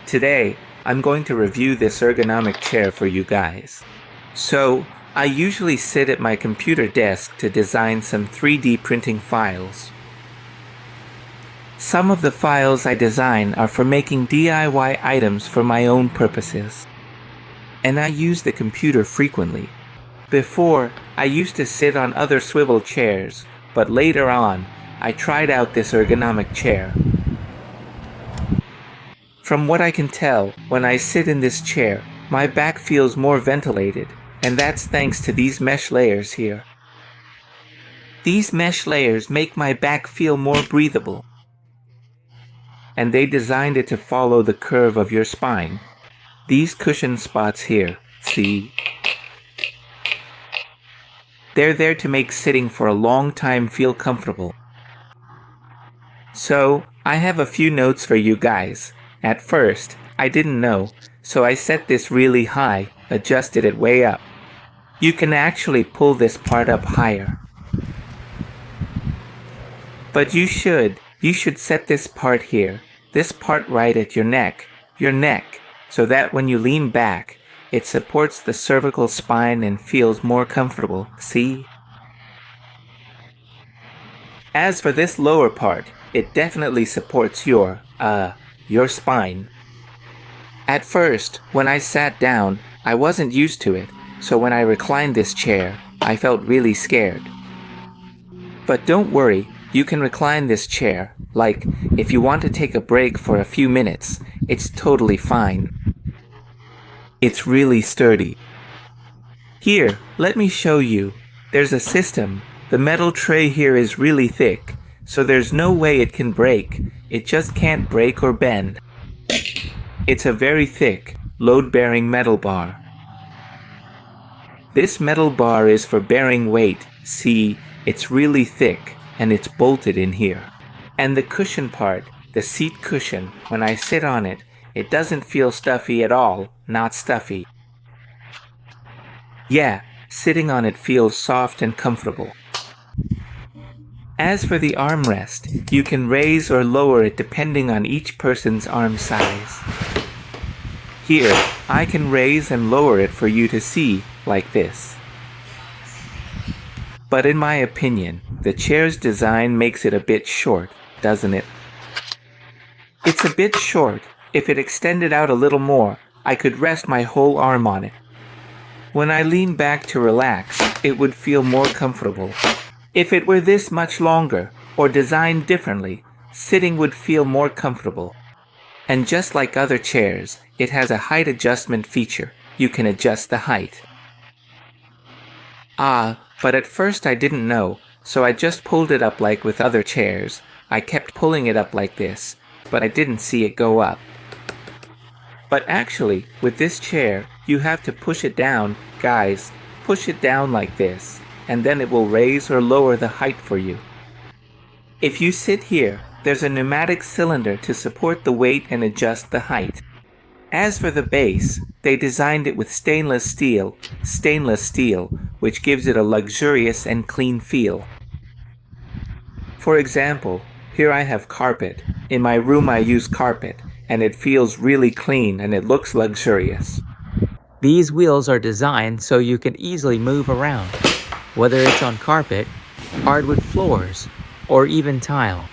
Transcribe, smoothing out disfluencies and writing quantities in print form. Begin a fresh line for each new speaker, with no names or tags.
Today, I'm going to review this ergonomic chair for you guys. So, I usually sit at my computer desk to design some 3D printing files. Some of the files I design are for making DIY items for my own purposes. And I use the computer frequently. Before, I used to sit on other swivel chairs, but later on, I tried out this ergonomic chair. From what I can tell, when I sit in this chair, my back feels more ventilated, and that's thanks to these mesh layers here. These mesh layers make my back feel more breathable, and they designed it to follow the curve of your spine. These cushion spots here, see? They're there to make sitting for a long time feel comfortable. So, I have a few notes for you guys. At first, I didn't know, so I set this really high, adjusted it way up. You can actually pull this part up higher. But you should set this part here, this part right at your neck, so that when you lean back, it supports the cervical spine and feels more comfortable, see? As for this lower part, it definitely supports your spine. At first, when I sat down, I wasn't used to it, so when I reclined this chair, I felt really scared. But don't worry, you can recline this chair, like if you want to take a break for a few minutes, it's totally fine. It's really sturdy. Here, let me show you. There's a system. The metal tray here is really thick, so there's no way it can break. It just can't break or bend. It's a very thick, load-bearing metal bar. This metal bar is for bearing weight. See, it's really thick, and it's bolted in here. And the cushion part, the seat cushion, when I sit on it, it doesn't feel stuffy at all, not stuffy. Yeah, sitting on it feels soft and comfortable. As for the armrest, you can raise or lower it depending on each person's arm size. Here, I can raise and lower it for you to see, like this. But in my opinion, the chair's design makes it a bit short, doesn't it? It's a bit short. If it extended out a little more, I could rest my whole arm on it. When I lean back to relax, it would feel more comfortable. If it were this much longer, or designed differently, sitting would feel more comfortable. And just like other chairs, it has a height adjustment feature. You can adjust the height. But at first I didn't know, so I just pulled it up like with other chairs. I kept pulling it up like this, but I didn't see it go up. But actually, with this chair, you have to push it down, guys, push it down like this, and then it will raise or lower the height for you. If you sit here, there's a pneumatic cylinder to support the weight and adjust the height. As for the base, they designed it with stainless steel, which gives it a luxurious and clean feel. For example, here I have carpet. In my room I use carpet, and it feels really clean and it looks luxurious.
These wheels are designed so you can easily move around, whether it's on carpet, hardwood floors, or even tile.